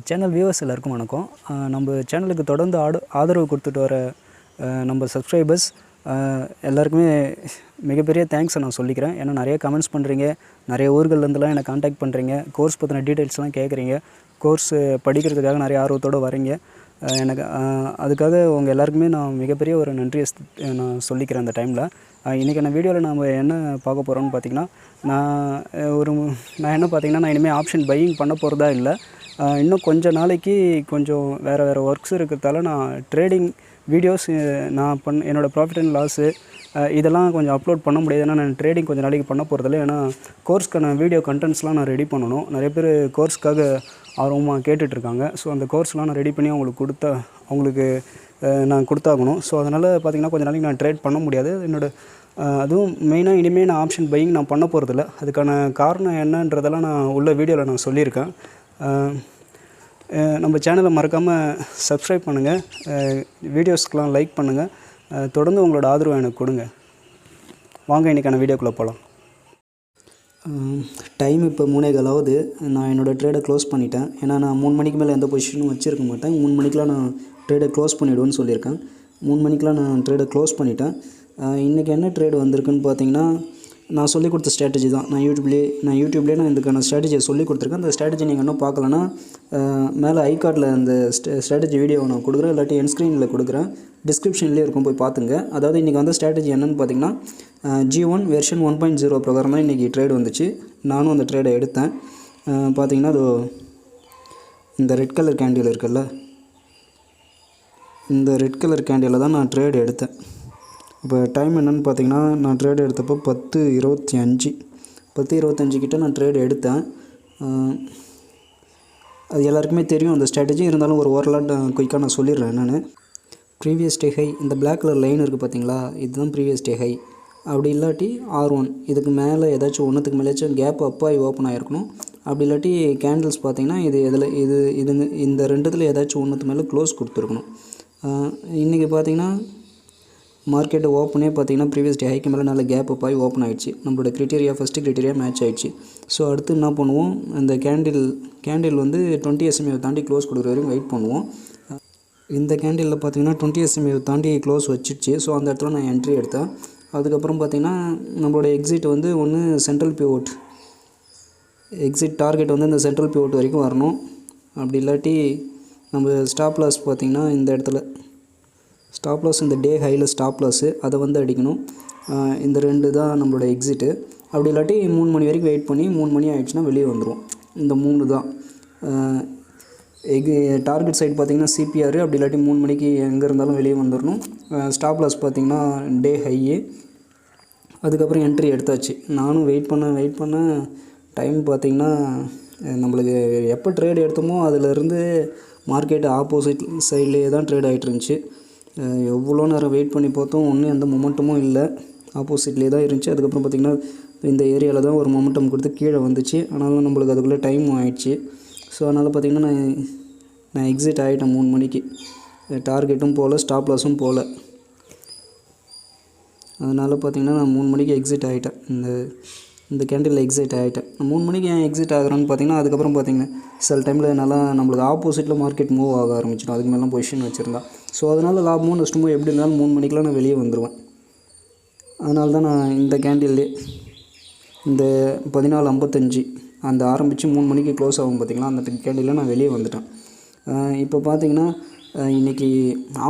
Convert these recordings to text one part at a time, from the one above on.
Channel viewers எல்லாருக்கும் வணக்கம். நம்ம சேனலுக்கு தொடர்ந்து ஆதரவு கொடுத்துட்டு வர நம்ம சப்ஸ்கிரைபர்ஸ் எல்லாருக்குமே மிகப்பெரிய தேங்க்ஸை நான் சொல்லிக்கிறேன். ஏன்னா நிறைய கமெண்ட்ஸ் பண்ணுறீங்க, நிறைய ஊர்கள்லேருந்துலாம் என்னை காண்டாக்ட் பண்ணுறீங்க, கோர்ஸ் பற்றின டீட்டெயில்ஸ்லாம் கேட்குறீங்க, கோர்ஸ் படிக்கிறதுக்காக நிறைய ஆர்வத்தோடு வரீங்க. எனக்கு அதுக்காக உங்கள் எல்லாருக்குமே நான் மிகப்பெரிய ஒரு நன்றியை நான் சொல்லிக்கிறேன். அந்த டைமில் இன்றைக்கான வீடியோவில் நாம் என்ன பார்க்க போகிறோம்னு பார்த்திங்கன்னா, நான் என்ன பார்த்திங்கன்னா, நான் இனிமேல் ஆப்ஷன் பையிங் பண்ண போகிறதா இல்லை. இன்னும் கொஞ்சம் நாளைக்கு கொஞ்சம் வேறு ஒர்க்ஸ் இருக்கிறதால நான் ட்ரேடிங் வீடியோஸ் நான் என்னோடய ப்ராஃபிட் அண்ட் லாஸு இதெல்லாம் கொஞ்சம் அப்லோட் பண்ண முடியாது. ஏன்னா நான் ட்ரேடிங் கொஞ்சம் நாளைக்கு பண்ண போகிறதில்ல. ஏன்னா கோர்ஸ்க்கான வீடியோ கண்டென்ட்ஸ்லாம் நான் ரெடி பண்ணணும். நிறைய பேர் கோர்ஸ்க்காக ஆர்வமாக கேட்டுட்ருக்காங்க. ஸோ அந்த கோர்ஸ்லாம் நான் ரெடி பண்ணி அவங்களுக்கு நான் கொடுத்தாகணும். ஸோ அதனால் பார்த்திங்கன்னா கொஞ்சம் நாளைக்கு நான் ட்ரேட் பண்ண முடியாது. அதுவும் மெயினாக இனிமேல் நான் ஆப்ஷன் பையிங் நான் பண்ண போகிறதில்ல. அதுக்கான காரணம் என்னன்றதெல்லாம் நான் உள்ள வீடியோவில் நான் சொல்லியிருக்கேன். நம்ம சேனலை மறக்காமல் சப்ஸ்கிரைப் பண்ணுங்கள், வீடியோஸ்க்கெலாம் லைக் பண்ணுங்கள், தொடர்ந்து உங்களோட ஆதரவு எனக்கு கொடுங்க. வாங்க இன்றைக்கான வீடியோக்குள்ளே போகலாம். டைம் இப்போ 3:15 நான் என்னோடய ட்ரேடை க்ளோஸ் பண்ணிட்டேன். ஏன்னா நான் 3 மணிக்கு மேலே எந்த பொசிஷனும் வச்சுருக்க மாட்டேன். 3 மணிக்கெலாம் நான் ட்ரேடை க்ளோஸ் பண்ணிவிடுவேன்னு சொல்லியிருக்கேன். 3 மணிக்கெலாம் நான் ட்ரேடை க்ளோஸ் பண்ணிட்டேன். இன்றைக்கி என்ன ட்ரேடு வந்திருக்குன்னு பார்த்தீங்கன்னா, நான் சொல்லிக் கொடுத்த ஸ்ட்ராட்டஜி தான். நான் யூடியூப்லேயே நான் இதுக்கான ஸ்ட்ராட்டஜியை சொல்லிக் கொடுத்துருக்கேன். அந்த ஸ்ட்ராட்டஜி நீங்கள் இன்னும் பார்க்கலன்னா மேலே ஐகார்டில் அந்த ஸ்ட்ராட்டஜி வீடியோவை நான் கொடுக்குறேன், இல்லாட்டி என் ஸ்க்ரீனில் கொடுக்குறேன், டிஸ்கிரிப்ஷன்லேயே இருக்கும், போய் பார்த்துங்க. அதாவது இன்றைக்கி வந்து ஸ்ட்ராட்டஜி என்னென்னு பார்த்தீங்கன்னா, G1 வெர்ஷன் 1.0 பிரகாரம் தான் இன்றைக்கி ட்ரேடு வந்துச்சு. நானும் அந்த ட்ரேடை எடுத்தேன். பார்த்திங்கன்னா அது இந்த ரெட் கலர் கேண்டில் இருக்குல்ல, இந்த ரெட் கலர் கேண்டிலில் தான் நான் ட்ரேடு எடுத்தேன். இப்போ டைம் என்னென்னு பார்த்தீங்கன்னா, நான் ட்ரேடு எடுத்தப்போ 10:25 கிட்ட நான் ட்ரேடு எடுத்தேன். அது எல்லாருக்குமே தெரியும் அந்த ஸ்ட்ராட்டஜி. இருந்தாலும் ஒரு ஓரலாக குயிக்காக நான் சொல்லிடுறேன். என்னென்னு, ப்ரீவியஸ் டே ஹை, இந்த பிளாக் கலர் லைன் இருக்குது பார்த்தீங்களா, இதுதான் ப்ரீவியஸ் டே ஹை. அப்படி இல்லாட்டி R1 இதுக்கு மேலே ஏதாச்சும் ஒன்றுத்துக்கு மேலேயாச்சும் கேப் அப்பாகி ஓப்பன் ஆகிருக்கணும். அப்படி இல்லாட்டி கேண்டில்ஸ் பார்த்திங்கன்னா இந்த ரெண்டுத்தில் ஏதாச்சும் ஒன்றுத்து மேலே க்ளோஸ் கொடுத்துருக்கணும். இன்றைக்கி பார்த்திங்கன்னா மார்க்கெட்டு ஓப்பனே பார்த்திங்கன்னா ப்ரீவியஸ் டே ஹைக்கு மேலே நல்ல கேப் அப் ஆகி ஓப்பன் ஆகிடுச்சு. நம்மளோட ஃபஸ்ட்டு க்ரைட்டீரியா மேட்ச் ஆகிடுச்சு. ஸோ அடுத்து என்ன பண்ணுவோம், அந்த கேண்டில் வந்து 20 SMA தாண்டி க்ளோஸ் கொடுக்குற வரைக்கும் வெயிட் பண்ணுவோம். இந்த கேண்டிலில் பார்த்திங்கன்னா 20 SMA தாண்டி க்ளோஸ் வச்சிடுச்சு. ஸோ அந்த இடத்துல நான் என்ட்ரி எடுத்தேன். அதுக்கப்புறம் பார்த்திங்கன்னா நம்மளோட எக்ஸிட் வந்து ஒன்று சென்ட்ரல் பிவோட், எக்ஸிட் டார்கெட் வந்து இந்த சென்ட்ரல் பிவோட் வரைக்கும் வரணும். அப்படி இல்லாட்டி நம்ம ஸ்டாப் லாஸ் பார்த்திங்கன்னா இந்த இடத்துல ஸ்டாப் லாஸ், இந்த டே ஹையில் ஸ்டாப் லாஸு அதை வந்து அடிக்கணும். இந்த 2 தான் நம்மளோட எக்ஸிட்டு. அப்படி இல்லாட்டி 3 மணி வரைக்கும் வெயிட் பண்ணி 3 மணி ஆகிடுச்சுன்னா வெளியே வந்துடும். இந்த 3 தான் டார்கெட் சைடு பார்த்திங்கன்னா CPR. அப்படி இல்லாட்டி 3 மணிக்கு எங்கே இருந்தாலும் வெளியே வந்துடணும். ஸ்டாப் லாஸ் பார்த்திங்கன்னா டே ஹையே. அதுக்கப்புறம் என்ட்ரி எடுத்தாச்சு. நானும் வெயிட் பண்ண டைம் பார்த்திங்கன்னா நம்மளுக்கு எப்போ ட்ரேட் எடுத்தோமோ அதிலேருந்து மார்க்கெட்டு ஆப்போசிட் சைட்லேயே தான் ட்ரேட் ஆகிட்டு இருந்துச்சு. எவ்வளோ நேரம் வெயிட் பண்ணி பார்த்தோம், ஒன்றும் எந்த மொமெண்டமும் இல்லை, ஆப்போசிட்லேயே தான் இருந்துச்சு. அதுக்கப்புறம் பார்த்திங்கன்னா இந்த ஏரியாவில் தான் ஒரு மொமெண்டம் கொடுத்து கீழே வந்துச்சு. ஆனாலும் நம்மளுக்கு அதுக்குள்ளே டைமும் ஆகிடுச்சு. ஸோ அதனால் பார்த்திங்கன்னா நான் எக்ஸிட் ஆகிட்டேன் 3 மணிக்கு. டார்கெட்டும் போகல, ஸ்டாப் லாஸும் போகல. அதனால் பார்த்திங்கன்னா நான் 3 மணிக்கு எக்ஸிட் ஆகிட்டேன். இந்த கேண்டிலில் எக்ஸிட் ஆகிட்டேன். 3 மணிக்கு ஏன் எக்ஸிட் ஆகிறேன்னு பார்த்திங்கன்னா, அதுக்கப்புறம் பார்த்திங்கன்னா சில டைமில் நல்லா நம்மளுக்கு ஆப்போசிட்டில் மார்க்கெட் மூவ் ஆக ஆரம்பிச்சிடும். அதுக்கு மேலாம் பொசிஷன் வச்சுருந்தா. ஸோ அதனால் லாபமோ நஷ்டமோ எப்படி இருந்தாலும் 3 மணிக்கெலாம் நான் வெளியே வந்துடுவேன். அதனால தான் நான் இந்த கேண்டில்லே இந்த 14:55 அந்த ஆரம்பித்து 3 மணிக்கு க்ளோஸ் ஆகும் பார்த்திங்களா, அந்த கேண்டிலில் நான் வெளியே வந்துட்டேன். இப்போ பார்த்திங்கன்னா இன்றைக்கி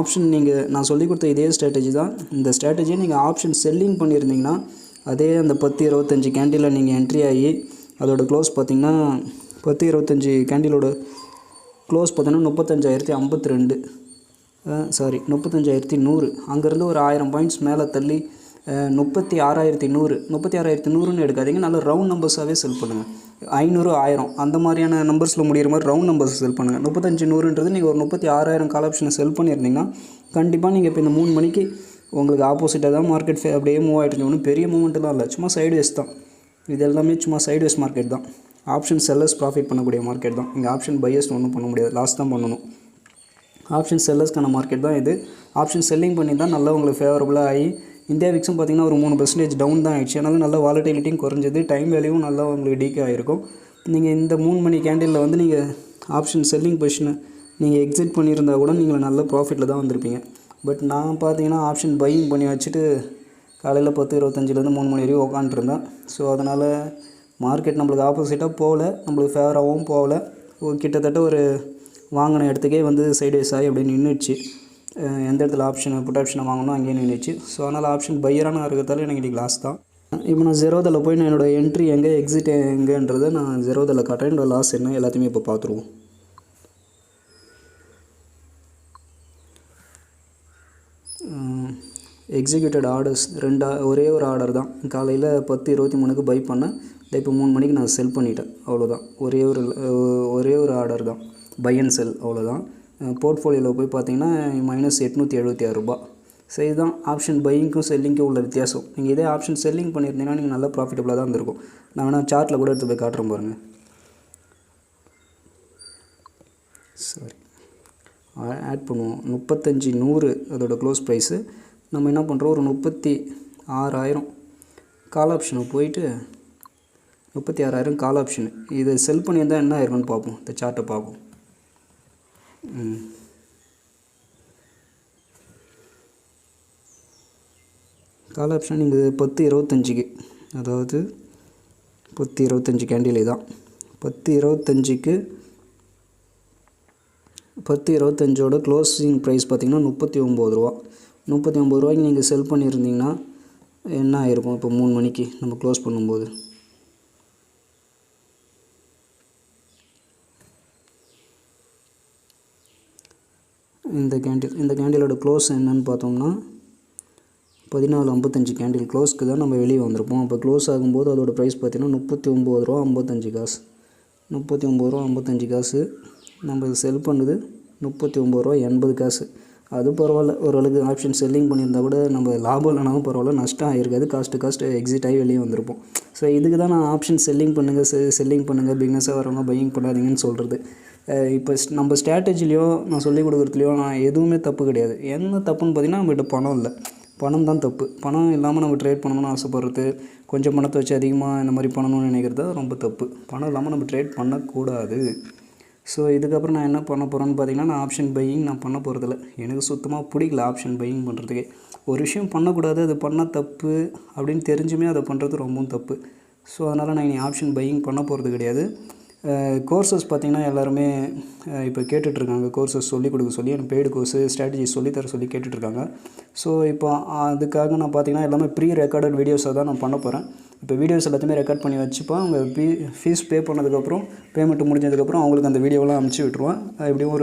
ஆப்ஷன் நான் சொல்லிக் கொடுத்த இதே ஸ்ட்ராட்டஜி தான். இந்த ஸ்ட்ராட்டஜியை நீங்கள் ஆப்ஷன் செல்லிங் பண்ணியிருந்தீங்கன்னா அதே அந்த 10:25 கேண்டிலில் நீங்கள் என்ட்ரி ஆகி அதோட க்ளோஸ் பார்த்திங்கன்னா 10:25 கேண்டிலோட க்ளோஸ் பார்த்திங்கன்னா 35,052 35,100. அங்கேருந்து ஒரு 1000 பாயிண்ட்ஸ் மேலே தள்ளி 36,100 எடுக்காதீங்க. நல்ல ரவுண்ட் நம்பர்ஸாகவே செல் பண்ணுங்கள். 500, 1000 அந்த மாதிரியான நம்பர்ஸில் முடிகிற மாதிரி ரவுண்ட் நம்பர்ஸ் செல் பண்ணுங்கள். 35,100ன்றது நீங்கள் ஒரு 36,000 கால் ஆப்ஷனை செல் பண்ணியிருந்தீங்கன்னா கண்டிப்பாக நீங்கள் இப்போ இந்த 3 மணிக்கு உங்களுக்கு ஆப்போசிட்டாக தான் மார்க்கெட் அப்படியே மூவ் ஆகிட்டு ஒன்றும் பெரிய மூமெண்ட்லாம் இல்லை, சும்மா சைட்வேஸ் தான். இது எல்லாமே சும்மா சைட்வேஸ் மார்க்கெட் தான். ஆப்ஷன் செல்லர்ஸ் ப்ராஃபிட் பண்ணக்கூடிய மார்க்கெட் தான். இங்கே ஆப்ஷன் பையர்ஸ் ஒன்றும் பண்ண முடியாது, லாஸ் தான் பண்ணணும். ஆப்ஷன் செல்லர்ஸ்க்கான மார்க்கெட் தான் இது. ஆப்ஷன் செல்லிங் பண்ணி தான் நல்லா உங்களுக்கு ஃபேவரபுளாக ஆகி இந்தியா விக்ஸும் பார்த்திங்கன்னா ஒரு 3% டவுன் தான் ஆகிடுச்சு. அதனால நல்ல வாலட்டிலிட்டியும் குறைஞ்சது, டைம் வேல்யூவும் நல்லா உங்களுக்கு டீக்கே ஆகிருக்கும். நீங்கள் இந்த 3 மணி கேண்டிலில் வந்து நீங்கள் ஆப்ஷன் செல்லிங் பொசிஷனை நீங்கள் எக்ஸிட் பண்ணியிருந்தா கூட நீங்கள் நல்ல ப்ராஃபிட்டில் தான் வந்திருப்பீங்க. பட் நான் பார்த்தீங்கன்னா ஆப்ஷன் பையிங் பண்ணி வச்சுட்டு காலையில் 10:25லேருந்து 3 மணி வரைக்கும் உட்காந்துருந்தேன். ஸோ அதனால் மார்க்கெட் நம்மளுக்கு ஆப்போசிட்டாக போகல, நம்மளுக்கு ஃபேவராகவும் போகல. கிட்டத்தட்ட ஒரு வாங்கின இடத்துக்கே வந்து சைட்வேஸ் ஆகி அப்படியே நின்றுச்சு. எந்த இடத்துல புட் ஆப்ஷனை வாங்கணும் அங்கேயே நின்றுச்சு. ஸோ அதனால் ஆப்ஷன் பையரான இருக்கிறதால எனக்கு இன்றைக்கி லாஸ் தான். இப்போ நான் ஜெரோதாவில் போய் நான் என்னோடய என்ட்ரி எங்கே எக்ஸிட் எங்கேன்றதை நான் ஜெரோதாவில் காட்டுறேன். என்னோடய லாஸ் என்ன எல்லாத்தையுமே இப்போ பார்த்துருவோம். எக்ஸிக்யூட்டட் ஆர்டர்ஸ் ஒரே ஒரு ஆர்டர் தான். காலையில் 10:23க்கு பை பண்ணேன். இப்போ 3 மணிக்கு நான் செல் பண்ணிட்டேன். அவ்வளோதான். ஒரே ஒரு ஆர்டர் தான், பை அண்ட் செல், அவ்வளோதான். போர்ட்ஃபோலியோவில் போய் பார்த்தீங்கன்னா -876 ரூபா. ஸோ இதுதான் ஆப்ஷன் பையிங்க்கும் செல்லிங்க்கும் உள்ள வித்தியாசம். நீங்கள் இதே ஆப்ஷன் செல்லிங் பண்ணியிருந்தீங்கன்னா நீங்கள் நல்லா ப்ராஃபிட்டபுளாக தான் இருந்திருக்கும். நான் வேணால் சார்ட்டில் கூட எடுத்து போய் காட்டுறேன் பாருங்கள். சாரி, ஆட் பண்ணுவோம். 35,100 அதோட க்ளோஸ் ப்ரைஸு. நம்ம என்ன பண்ணுறோம், ஒரு 36,000 கால் ஆப்ஷனை போயிட்டு 36,000 கால் ஆப்ஷனு. இதை செல் பண்ணியிருந்தால் என்ன ஆயிருக்குன்னு பார்ப்போம். இந்த சார்ட்டை பார்ப்போம். கால் ஆப்ஷன் நீங்கள் 10:25க்கு, அதாவது 10:25 கேண்டில் தான். 10:25க்கு 10:25ஓட க்ளோசிங் ப்ரைஸ் பார்த்திங்கன்னா 39 ரூபா. 39 ரூபாய்க்கு நீங்கள் செல் பண்ணியிருந்தீங்கன்னா என்ன ஆயிருக்கும்? இப்போ 3 மணிக்கு நம்ம க்ளோஸ் பண்ணும்போது இந்த கேண்டிலோட க்ளோஸ் என்னன்னு பார்த்தோம்னா 14:55 கேண்டில் க்ளோஸ்க்கு தான் நம்ம வெளியே வந்திருப்போம். அப்போ க்ளோஸ் ஆகும்போது அதோடய ப்ரைஸ் பார்த்திங்கன்னா 39 ரூபா 55 காசு. 39 ரூபா 55 காசு. நம்ம செல் பண்ணுது 39 ரூபா 80 காசு. அது பரவாயில்ல, ஓரளவுக்கு ஆப்ஷன் செல்லிங் பண்ணியிருந்தால் கூட நம்ம லாபம் இல்லைனாலும் பரவாயில்ல, நஷ்டம் ஆகிருக்காது. காஸ்ட்டு எக்ஸிட் ஆகி வெளியே வந்திருப்போம். ஸோ இதுக்கு தான் நான் ஆப்ஷன் செல்லிங் பண்ணுங்கள் பிக்னஸாக வரவங்க பையிங் பண்ணாதீங்கன்னு சொல்கிறது. இப்போ நம்ம ஸ்ட்ராட்டஜிலையோ நான் சொல்லிக் கொடுக்குறதுலையோ நான் எதுவுமே தப்பு கிடையாது. என்ன தப்புன்னு பார்த்திங்கன்னா நம்மகிட்ட பணம் இல்லை, பணம் தான் தப்பு. பணம் இல்லாமல் நம்ம ட்ரேட் பண்ணணும்னு ஆசைப்படுறது, கொஞ்சம் பணத்தை வச்சு அதிகமாக இந்த மாதிரி பண்ணணும்னு நினைக்கிறது தான் ரொம்ப தப்பு. பணம் இல்லாமல் நம்ம ட்ரேட் பண்ணக்கூடாது. ஸோ இதுக்கப்புறம் நான் என்ன பண்ண போகிறேன்னு பார்த்தீங்கன்னா, நான் ஆப்ஷன் பையிங் நான் பண்ண போகிறதில்ல. எனக்கு சுத்தமாக பிடிக்கல ஆப்ஷன் பையிங் பண்ணுறதுக்கே. ஒரு விஷயம் பண்ணக்கூடாது, அது பண்ணால் தப்பு அப்படின்னு தெரிஞ்சுமே அதை பண்ணுறது ரொம்பவும் தப்பு. ஸோ அதனால் நான் இனி ஆப்ஷன் பையிங் பண்ண போகிறது கிடையாது. கோர்சஸ் பார்த்திங்கன்னா எல்லாருமே இப்போ கேட்டுட்ருக்காங்க, கோர்சஸ் சொல்லிக் கொடுக்க சொல்லி, எனக்கு பெய்டு கோர்ஸு ஸ்ட்ராட்டஜி சொல்லித்தர சொல்லி கேட்டுட்ருக்காங்க. ஸோ இப்போ அதுக்காக நான் பார்த்திங்கன்னா எல்லாமே ப்ரீ ரெக்கார்டட் வீடியோஸை தான் நான் பண்ண போகிறேன். இப்போ வீடியோஸ் எல்லாத்தையுமே ரெக்கார்ட் பண்ணி வச்சுப்பேன். அவங்க ஃபீஸ் பே பண்ணதுக்கப்புறம், பேமெண்ட்டு முடிஞ்சதுக்கப்புறம் அவங்களுக்கு அந்த வீடியோலாம் அனுப்பிச்சி விட்ருவேன். எப்படியும்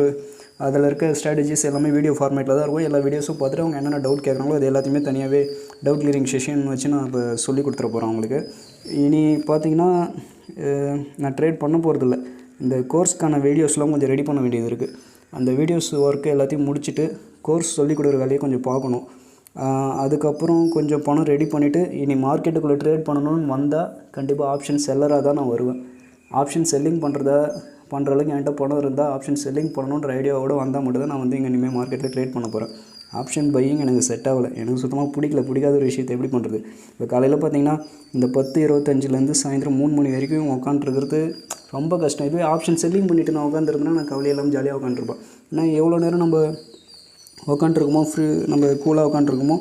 அதில் இருக்க ஸ்ட்ராட்டஜிஸ் எல்லாமே வீடியோ ஃபார்மேட்டில் தான் இருக்கும். எல்லா வீடியோஸும் பார்த்துட்டு அவங்க என்னென்ன டவுட் கேட்குறாங்களோ அது எல்லாத்தையுமே தனியாகவே டவுட் கிளியரிங் செஷன் வச்சு நான் இப்போ சொல்லிக் கொடுத்துட போகிறேன் அவங்களுக்கு. இனி பார்த்திங்கன்னா நான் ட்ரேட் பண்ண போகிறதில்ல. இந்த கோர்ஸ்க்கான வீடியோஸ்லாம் கொஞ்சம் ரெடி பண்ண வேண்டியது இருக்குது. அந்த வீடியோஸ் ஒர்க்கு எல்லாத்தையும் முடிச்சுட்டு கோர்ஸ் சொல்லிக் கொடுக்குற வேலையை கொஞ்சம் பார்க்கணும். அதுக்கப்புறம் கொஞ்சம் பணம் ரெடி பண்ணிவிட்டு இனி மார்க்கெட்டுக்குள்ளே ட்ரேட் பண்ணணும்னு வந்தால் கண்டிப்பாக ஆப்ஷன் செல்லராக தான் நான் வருவேன். ஆப்ஷன் செல்லிங் பண்ணுற அளவுக்கு என்கிட்ட பணம் இருந்தால் ஆப்ஷன் செல்லிங் பண்ணணுன்ற ஐடியாவோடு வந்தால் மட்டும் தான் நான் வந்து இங்கே இனிமேல் மார்க்கெட்டில் ட்ரேட் பண்ண போகிறேன். ஆப்ஷன் பையிங் எனக்கு செட் ஆகலை. எனக்கு சுத்தமாக பிடிக்காத ஒரு விஷயத்தை எப்படி பண்ணுறது? இப்போ காலையில் பார்த்திங்கன்னா இந்த 10:25லேருந்து சாயந்தரம் 3 மணி வரைக்கும் உட்காந்துருக்கிறது ரொம்ப கஷ்டம். இதுவே ஆப்ஷன் செல்லிங் பண்ணிவிட்டு நான் உட்காந்துருந்தேன்னா நான் கவலையெல்லாம் ஜாலியாக உட்காந்துருப்பேன். ஏன்னா எவ்வளோ நேரம் நம்ம உட்காந்துருக்குமோ நம்ம கூலாக உட்காந்துருக்குமோ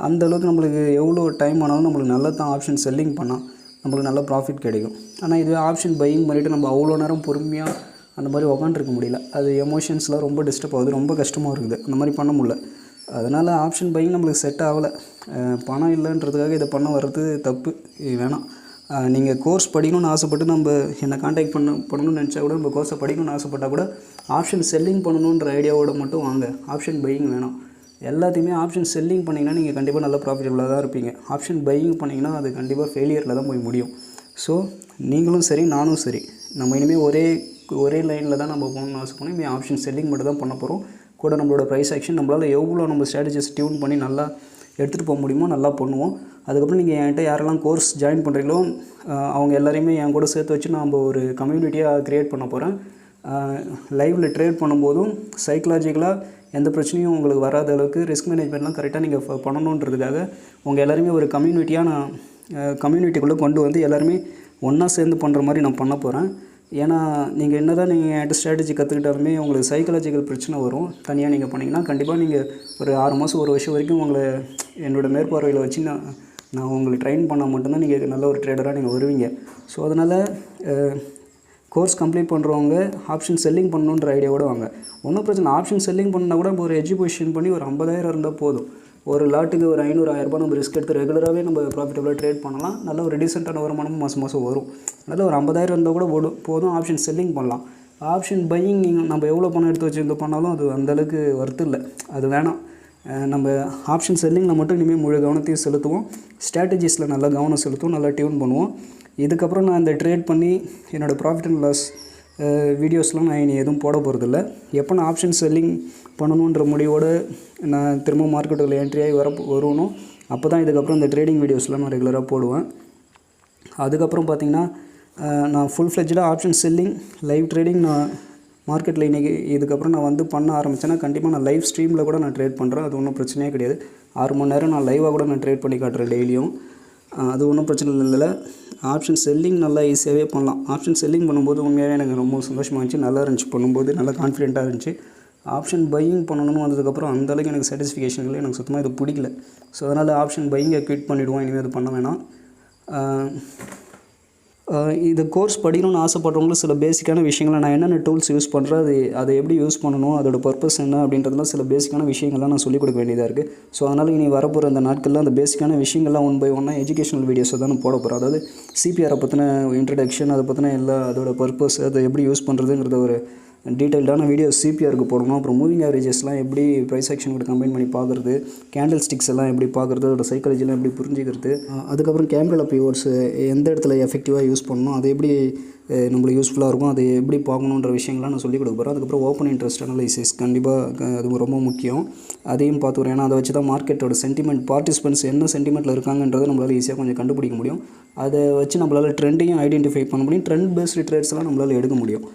அந்தளவுக்கு நம்மளுக்கு எவ்வளோ டைம் ஆனாலும் நம்மளுக்கு நல்லா தான் ஆப்ஷன் செல்லிங் பண்ணால் நம்மளுக்கு நல்ல ப்ராஃபிட் கிடைக்கும். ஆனால் இதுவே ஆப்ஷன் பையிங் பண்ணிவிட்டு நம்ம அவ்வளோ நேரம் பொறுமையாக அந்த மாதிரி உட்காந்துருக்க முடியல. அது எமோஷன்ஸ்லாம் ரொம்ப டிஸ்டர்ப் ஆகுது, ரொம்ப கஷ்டமாக இருக்குது, அந்த மாதிரி பண்ண முடியல. அதனால் ஆப்ஷன் பையிங் நம்மளுக்கு செட் ஆகலை. பணம் இல்லைன்றதுக்காக இதை பண்ண வர்றது தப்பு, வேணாம். நீங்கள் கோர்ஸ் படிக்கணும்னு ஆசைப்பட்டு நம்ம என்னை காண்டாக்ட் பண்ணணும்னு நினச்சா கூட, நம்ம கோர்ஸை படிக்கணும்னு ஆசைப்பட்டால் கூட ஆப்ஷன் செல்லிங் பண்ணணுன்ற ஐடியாவோட மட்டும் வாங்க. ஆப்ஷன் பையிங் வேணாம். எல்லாத்தையுமே ஆப்ஷன் செல்லிங் பண்ணிங்கன்னா நீங்கள் கண்டிப்பாக நல்ல ப்ராஃபிட்டபுளாக தான் இருப்பீங்க. ஆப்ஷன் பையிங் பண்ணிங்கன்னா அது கண்டிப்பாக ஃபெயிலியரில் தான் போய் முடியும். ஸோ நீங்களும் சரி நானும் சரி, நம்ம இனிமேல் ஒரே லைனில் தான் நம்ம போகணும்னு ஆசைப்போம். இனிமேல் ஆப்ஷன் செல்லிங் மட்டும் தான் பண்ண போகிறோம். கூட நம்மளோட ப்ரைஸ் ஆக்ஷன் நம்மளால் எவ்வளோ நம்ம ஸ்ட்ராட்டஜிஸ் டியூன் பண்ணி நல்லா எடுத்துகிட்டு போக முடியுமோ நல்லா பண்ணுவோம். அதுக்கப்புறம் நீங்கள் என்கிட்ட யாரெல்லாம் கோர்ஸ் ஜாயின் பண்ணுறீங்களோ அவங்க எல்லாரையுமே என் கூட சேர்த்து வச்சு நம்ம ஒரு கம்யூனிட்டியாக க்ரியேட் பண்ண போகிறேன். லைவில் ட்ரேட் பண்ணும்போதும் சைக்கலாஜிக்கலாக எந்த பிரச்சனையும் உங்களுக்கு வராத அளவுக்கு ரிஸ்க் மேனேஜ்மெண்ட்லாம் கரெக்டாக நீங்கள் பண்ணணுன்றதுக்காக உங்கள் எல்லாருமே ஒரு கம்யூனிட்டியாக நான் கம்யூனிட்டிக்குள்ளே கொண்டு வந்து எல்லாருமே ஒன்றா சேர்ந்து பண்ணுற மாதிரி நான் பண்ண போகிறேன். ஏன்னா நீங்கள் என்ன தான் நீங்கள் என்கிட்ட ஸ்ட்ராட்டஜி கற்றுக்கிட்டாலுமே உங்களுக்கு சைக்காலஜிக்கல் பிரச்சனை வரும். தனியாக நீங்கள் பண்ணிங்கன்னா கண்டிப்பாக நீங்கள் ஒரு 6 மாதம் 1 வருஷம் வரைக்கும் உங்களை என்னோடய மேற்பார்வையில் வச்சு நான் உங்களை ட்ரெயின் பண்ணால் மட்டும்தான் நீங்கள் நல்ல ஒரு ட்ரேடராக நீங்கள் வருவீங்க. ஸோ அதனால் கோர்ஸ் கம்ப்ளீட் பண்ணுறவங்க ஆப்ஷன் செல்லிங் பண்ணணுன்ற ஐடியாவோடு வாங்க. ஒன்றும் பிரச்சனை, ஆப்ஷன் செல்லிங் பண்ணால் கூட நம்ம ஒரு எஜுகேஷன் பண்ணி ஒரு 50,000 இருந்தால் போதும். ஒரு லாட்டுக்கு ஒரு 500-1000 நம்ம ரிஸ்க் எடுத்து ரெகுலராகவே நம்ம ப்ராஃபிட்டபுளாக ட்ரேட் பண்ணலாம். நல்ல ஒரு டீசெண்டான வருமானமும் மாதம் வரும். நல்ல ஒரு 50,000 இருந்தால் கூட போதும், ஆப்ஷன் செல்லிங் பண்ணலாம். ஆப்ஷன் பையிங் நம்ம எவ்வளோ பணம் எடுத்து வச்சு பண்ணாலும் அது அந்தளவுக்கு ஒர்த்து இல்லை, அது வேணாம். நம்ம ஆப்ஷன் செல்லிங்கில் மட்டும் இனிமேல் முழு கவனத்தையும் செலுத்துவோம். ஸ்ட்ராட்டஜிஸில் நல்லா கவனம் செலுத்துவோம், நல்லா டியூன் பண்ணுவோம். இதுக்கப்புறம் நான் இந்த ட்ரேட் பண்ணி என்னோடய ப்ராஃபிட் அண்ட் லாஸ் வீடியோஸ்லாம் நான் இனி எதுவும் போட போகிறதில்ல. எப்போ நான் ஆப்ஷன் செல்லிங் பண்ணணுன்ற முடிவோடு நான் திரும்ப மார்க்கெட்டில் என்ட்ரி ஆகி வருவனோ அப்போ தான் இதுக்கப்புறம் இந்த ட்ரேடிங் வீடியோஸ்லாம் நான் ரெகுலராக போடுவேன். அதுக்கப்புறம் பார்த்திங்கன்னா நான் ஃபுல் ஃப்ளெட்ஜாக ஆப்ஷன் செல்லிங் லைவ் ட்ரேடிங் நான் மார்க்கெட்டில் இன்றைக்கி இதுக்கப்புறம் நான் பண்ண ஆரம்பித்தேன்னா கண்டிப்பாக நான் லைவ் ஸ்ட்ரீமில் கூட நான் ட்ரேட் பண்ணுறேன். அது ஒன்றும் பிரச்சனையே கிடையாது. 6 மணி நேரம் நான் லைவாக கூட நான் ட்ரேட் பண்ணி காட்டுறேன் டெய்லியும். அது ஒன்றும் பிரச்சனை இல்லை. ஆப்ஷன் செல்லிங் நல்லா ஈஸியாகவே பண்ணலாம். ஆப்ஷன் செல்லிங் பண்ணும்போது உண்மையாகவே எனக்கு ரொம்ப சந்தோஷமாக இருந்துச்சு, நல்லா இருந்துச்சு, பண்ணும்போது நல்லா கான்ஃபிடென்ட்டாக இருந்துச்சு. ஆப்ஷன் பையிங் பண்ணணும்னு வந்ததுக்கப்புறம் அந்தளவுக்கு எனக்கு சாட்டிஸ்ஃபிகேஷன் இல்லை, எனக்கு சுத்தமாக இது பிடிக்கல. ஸோ அதனால் ஆப்ஷன் பையிங்கை குவிட் பண்ணிவிடுவோம், இனிமேல் இது பண்ண வேணாம். இது கோர்ஸ் படிக்கணும்னு ஆசைப்படுறவங்களும் சில பேசிக்கான விஷயங்களை நான் என்னென்ன டூல்ஸ் யூஸ் பண்ணுறேன், அதை எப்படி யூஸ் பண்ணணும், அதோட பர்பஸ் என்ன அப்படின்றதுலாம் சில பேசிக்கான விஷயங்கள்லாம் நான் சொல்லிக் கொடுக்க வேண்டியதாக இருக்குது. ஸோ அதனால் இனி வரப்போகிற அந்த நாட்களில் அந்த பேசிக்கான விஷயங்கள்லாம் 1 by 1 எஜுகேஷனல் வீடியோஸை தான் நான் போட போகிறேன். அதாவது சிபிஆரை பற்றின இன்ட்ரடக்ஷன், அதை பற்றின எல்லா அதோட பர்பஸ், அதை எப்படி யூஸ் பண்ணுறதுங்கிறத ஒரு டீட்டெயில்டான வீடியோ சிபிஆருக்கு போடணும். அப்புறம் மூவிங் ஆவரேஜஸ்லாம் எப்படி ப்ரைஸ் ஆக்ஷன் கூட கம்பைன் பண்ணி பார்க்குறது, கேண்டில் ஸ்டிக்ஸ் எல்லாம் எப்படி பார்க்குறது, அதோட சைக்காலஜிலாம் எப்படி புரிஞ்சுக்கிறது, அதுக்கப்புறம் கேம்பிரல் பிவோர்ஸ் எந்த இடத்துல எஃபெக்டிவாக யூஸ் பண்ணணும், அது எப்படி நம்மளுக்கு யூஸ்ஃபுல்லாக இருக்கும், அதை எப்படி பார்க்கணுன்ற விஷயங்கள்லாம் நான் சொல்லிக் கொடுக்க போகிறேன். அதுக்கப்புறம் ஓப்பன் இன்ட்ரெஸ்ட் அனலைசிஸ் கண்டிப்பாக அது ரொம்ப முக்கியம், அதையும் பார்த்துக்கிறேன். ஏன்னா அதை வச்சு தான் மார்க்கெட்டோட சென்டிமெண்ட், பார்ட்டிசிபென்ட்ஸ் என்ன சென்டிமெண்ட்டில் இருக்காங்கன்றதை நம்மளால் ஈஸியாக கொஞ்சம் கண்டுபிடிக்க முடியும். அதை வச்சு நம்மளால் ட்ரெண்டையும் ஐடென்டிஃபை பண்ண முடியும், ட்ரெண்ட் பேஸ்டு ட்ரேட்ஸ்லாம் நம்மளால் எடுக்க முடியும்.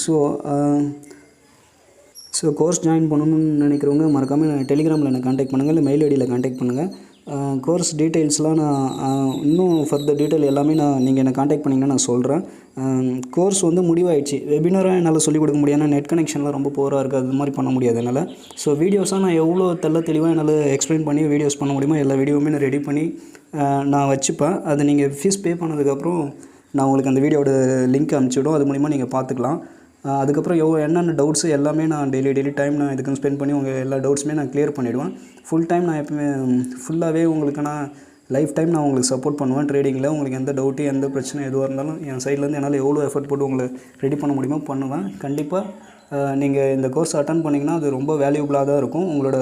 ஸோ கோர்ஸ் ஜாயின் பண்ணணும்னு நினைக்கிறவங்க மறக்காமல் டெலிகிராமில் என்னை கான்டாக்ட் பண்ணுங்கள், இல்லை மெயில் ஐடியில் கான்டாக்ட் பண்ணுங்கள். கோர்ஸ் டீட்டெயில்ஸ்லாம் நான் இன்னும் ஃபர்தர் டீட்டெயில் எல்லாமே நீங்கள் என்னை கான்டாக்ட் பண்ணிங்கன்னா நான் சொல்கிறேன். கோர்ஸ் முடிவாயிடுச்சு. வெபினாராக என்னால் சொல்லிக் கொடுக்க முடியாது, நெட் கனெக்ஷன்லாம் ரொம்ப போராக இருக்குது, அது மாதிரி பண்ண முடியாது என்னால். ஸோ வீடியோஸாக நான் எவ்வளோ தெளிவாக என்னால் எக்ஸ்பிளைன் பண்ணி வீடியோஸ் பண்ண முடியுமோ எல்லா வீடியோவுமே நான் ரெடி பண்ணி நான் வச்சுப்பேன். அது நீங்கள் ஃபீஸ் பே பண்ணதுக்கப்புறம் நான் உங்களுக்கு அந்த வீடியோட லிங்க் அனுப்பிச்சிவிடும், அது மூலிமா நீங்கள் பார்த்துக்கலாம். அதுக்கப்புறம் என்னென்ன டவுட்ஸு எல்லாமே நான் டெய்லி டைம் நான் இதுக்கு ஸ்பெண்ட் பண்ணி உங்கள் எல்லா டவுட்ஸுமே நான் கிளியர் பண்ணிவிடுவேன். ஃபுல் டைம் நான் எப்பவுமே ஃபுல்லாகவே உங்களுக்கு நான் லைஃப் டைம் நான் உங்களுக்கு சப்போர்ட் பண்ணுவேன் ட்ரேடிங்கில். உங்களுக்கு எந்த டவுட்டு எந்த பிரச்சனை எதுவாக இருந்தாலும் என் சைட்லேருந்து என்னால் எவ்வளோ எஃபர்ட் போட்டு உங்களை ரெடி பண்ண முடியுமோ பண்ணுவேன். கண்டிப்பாக நீங்கள் இந்த கோர்ஸ் அட்டன் பண்ணிங்கன்னா அது ரொம்ப வேல்யூபுளாக தான் இருக்கும். உங்களோட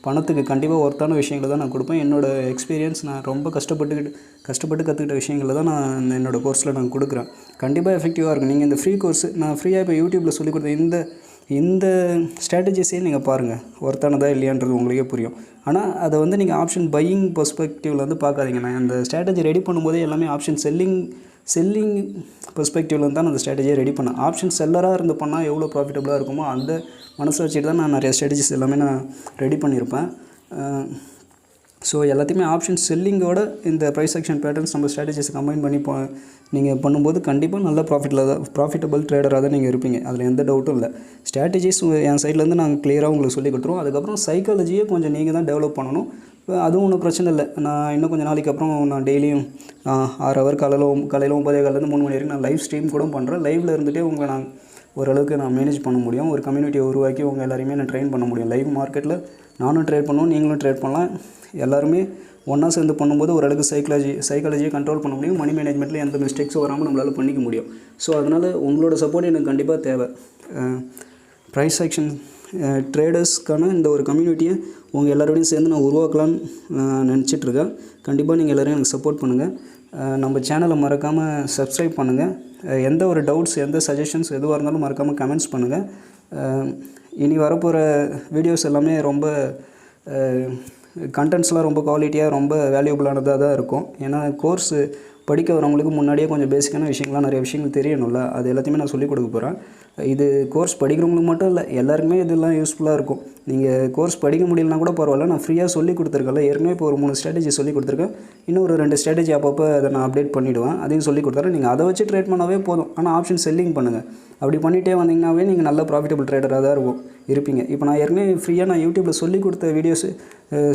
பணத்துக்கு கண்டிப்பாக ஒர்த்தான விஷயங்களை தான் நான் கொடுப்பேன். என்னோடய எக்ஸ்பீரியன்ஸ் நான் ரொம்ப கஷ்டப்பட்டு கற்றுக்கிட்ட விஷயங்களை தான் நான் என்னோடய கோர்ஸில் நான் கொடுக்குறேன். கண்டிப்பாக எஃபெக்டிவாக இருக்கும். நீங்கள் இந்த ஃப்ரீ கோர்ஸ் நான் ஃப்ரீயாக இப்போ யூடியூப்பில் சொல்லிக் கொடுத்த இந்த ஸ்ட்ராட்டஜிஸையும் நீங்கள் பாருங்கள், ஒர்த்தானதா இல்லையான்றது உங்களுக்கே புரியும். ஆனால் அதை நீங்கள் ஆப்ஷன் பையிங் பெர்ஸ்பெக்டிவில் பார்க்காதீங்க. நான் அந்த ஸ்ட்ராட்டஜி ரெடி பண்ணும்போதே எல்லாமே ஆப்ஷன் செல்லிங் பெர்ஸ்பெக்டிவில் தான் அந்த ஸ்ட்ராட்டஜியை ரெடி பண்ணேன். ஆப்ஷன் செல்லராக இருந்து பண்ணால் எவ்வளோ ப்ராஃபிட்டபுளாக இருக்குமோ அந்த மனசை வச்சுட்டு தான் நான் நிறைய ஸ்ட்ராட்டஜிஸ் எல்லாமே நான் ரெடி பண்ணியிருப்பேன். ஸோ எல்லாத்தையுமே ஆப்ஷன் செல்லிங்கோட இந்த ப்ரைஸ் ஆக்ஷன் பேட்டர்ன்ஸ் நம்ம ஸ்ட்ராட்டஜிஸை கம்பைன் பண்ணி நீங்கள் பண்ணும்போது கண்டிப்பாக நல்ல ப்ராஃபிட்டபிள் ட்ரேடராக தான் நீங்கள் இருப்பீங்க, அதில் எந்த டவுட்டும் இல்லை. ஸ்ட்ராட்டஜிஸ் என் சைட்லேருந்து நாங்கள் கிளியராக உங்களுக்கு சொல்லி கொடுத்துருவோம். அதுக்கப்புறம் சைக்காலஜியை கொஞ்சம் நீங்கள் தான் டெவலப் பண்ணணும். அதுவும் ஒன்றும் பிரச்சனை இல்லை. நான் இன்னும் கொஞ்சம் நாளைக்கு அப்புறம் நான் டெய்லியும் 6 ஹவர் காலையில் 9:15 3 மணி வரைக்கும் நான் லைவ் ஸ்ட்ரீம் கூட பண்ணுறேன். லைவில் இருந்துகிட்டே நான் ஓரளவுக்கு நான் மேனேஜ் பண்ண முடியும். ஒரு கம்யூனிட்டியை உருவாக்கி உங்கள் எல்லாரையுமே நான் ட்ரெயின் பண்ண முடியும். லைவ் மார்க்கெட்டில் நானும் ட்ரேட் பண்ணுவோம், நீங்களும் ட்ரேட் பண்ணலாம். எல்லாருமே ஒன்றா சேர்ந்து பண்ணும்போது ஓரளவுக்கு சைக்காலஜியை கண்ட்ரோல் பண்ண முடியும். மணி மேனேஜ்மெண்ட்டில் எந்த மிஸ்டேக்ஸும் வராமல் நம்மளால் பண்ணிக்க முடியும். ஸோ அதனால் உங்களோட சப்போர்ட் எனக்கு கண்டிப்பாக தேவை. ப்ரைஸ் ஆக்ஷன் ட்ரேடர்ஸ்க்கான இந்த ஒரு கம்யூனிட்டியை உங்கள் எல்லோரோடையும் சேர்ந்து நான் உருவாக்கலான்னு நினச்சிட்ருக்கேன். கண்டிப்பாக நீங்கள் எல்லோரும் எனக்கு சப்போர்ட் பண்ணுங்கள். நம்ம சேனலை மறக்காமல் சப்ஸ்கிரைப் பண்ணுங்கள். எந்த ஒரு டவுட்ஸ் எந்த சஜஷன்ஸ் எதுவாக இருந்தாலும் மறக்காமல் கமெண்ட்ஸ் பண்ணுங்கள். இனி வரப்போகிற வீடியோஸ் எல்லாமே ரொம்ப கண்டென்ட்ஸ்லாம் ரொம்ப குவாலிட்டியாக ரொம்ப வேல்யூபிளானதாக தான் இருக்கும். ஏன்னா கோர்ஸு படிக்க வரவங்களுக்கு முன்னாடியே கொஞ்சம் பேசிக்கான விஷயங்கள்லாம் நிறைய விஷயங்கள் தெரியணும்ல, அது எல்லாத்தையுமே நான் சொல்லிக் கொடுக்க போகிறேன். இது கோர்ஸ் படிக்கிறவங்களுக்கு மட்டும் இல்லை, எல்லாருக்குமே இதெல்லாம் யூஸ்ஃபுல்லாக இருக்கும். நீங்கள் கோர்ஸ் படிக்க முடியலனா கூட பரவாயில்ல, நான் ஃப்ரீயாக சொல்லி கொடுத்துருக்கேன்ல. ஏற்கனவே இப்போ ஒரு 3 ஸ்ட்ராட்டஜி சொல்லி கொடுத்துருக்கேன். இன்னும் ஒரு 2 ஸ்ட்ராட்டஜி அப்பப்போ அதை நான் அப்டேட் பண்ணிவிடுவேன். அதையும் சொல்லி கொடுத்துறேன். நீங்கள் அதை வச்சு ட்ரேட் பண்ணாவே போதும். ஆனால் ஆப்ஷன் செல்லிங் பண்ணுங்கள். அப்படி பண்ணிகிட்டே வந்தீங்கன்னாவே நீங்கள் நல்ல ப்ராஃபிட்டபிள் ட்ரேடராக தான் இருப்பீங்க. இப்போ நான் ஏற்கனவே ஃப்ரீயாக நான் யூடியூப்பில் சொல்லி கொடுத்த வீடியோஸு,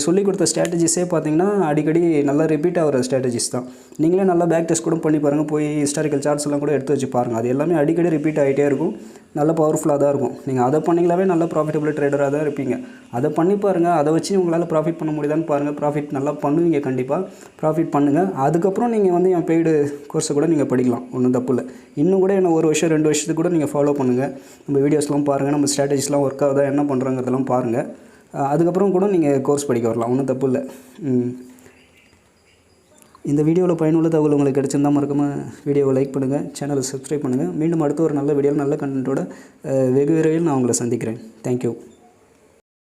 சொல்லி கொடுத்த ஸ்ட்ராட்டஜிஸே பார்த்தீங்கன்னா அடிக்கடி நல்லா ரிப்பீட் ஆகிற ஸ்ட்ராட்டஜிஸ் தான். நீங்களே நல்லா பேக் டெஸ்ட் கூட பண்ணி பாருங்கள். போய் ஹிஸ்டாரிக்கல் சார்ட்ஸ் எல்லாம் கூட எடுத்து வச்சு பாருங்கள். அது எல்லாமே அடிக்கடி ரிப்பீட் ஆகிட்டே இருக்கும். நல்ல பவர்ஃபுல்லாக தான் இருக்கும். நீங்கள் அதை பண்ணிங்களாவே நல்ல ப்ராஃபிட்டபிள் ட்ரேடராக தான் இருப்பீங்க. அதை பண்ணி பாருங்கள். அதை வச்சு உங்களால் ப்ராஃபிட் பண்ண முடியுதான்னு பாருங்கள். ப்ராஃபிட் நல்லா பண்ணுவீங்க. கண்டிப்பாக ப்ராஃபிட் பண்ணுங்கள். அதுக்கப்புறம் நீங்கள் வந்து என் பெய்டு கோர்ஸை கூட நீங்கள் படிக்கலாம். ஒன்றும் தப்பு இல்லை. இன்னும் கூட என்ன 1 வருஷம் 2 வருஷத்துக்கு கூட நீங்கள் ஃபாலோ பண்ணுங்கள். நம்ம வீடியோஸ்லாம் பாருங்கள். நம்ம ஸ்ட்ராட்டஜிஸ்லாம் ஒர்க் ஆகுதா, என்ன பண்ணுறாங்கிறதெல்லாம் பாருங்கள். அதுக்கப்புறம் கூட நீங்கள் கோர்ஸ் படிக்க வரலாம். ஒன்றும் தப்பு இல்லை. இந்த வீடியோவில் பயனுள்ள தகவல் உங்களுக்கு கிடச்சிருந்தால் மறக்காமல் வீடியோவை லைக் பண்ணுங்கள், சேனலை சப்ஸ்கிரைப் பண்ணுங்கள். மீண்டும் அடுத்த ஒரு நல்ல வீடியோவில் நல்ல கண்டென்ட்டோட வெகு விரைவில் நான் உங்களை சந்திக்கிறேன். தேங்க்யூ.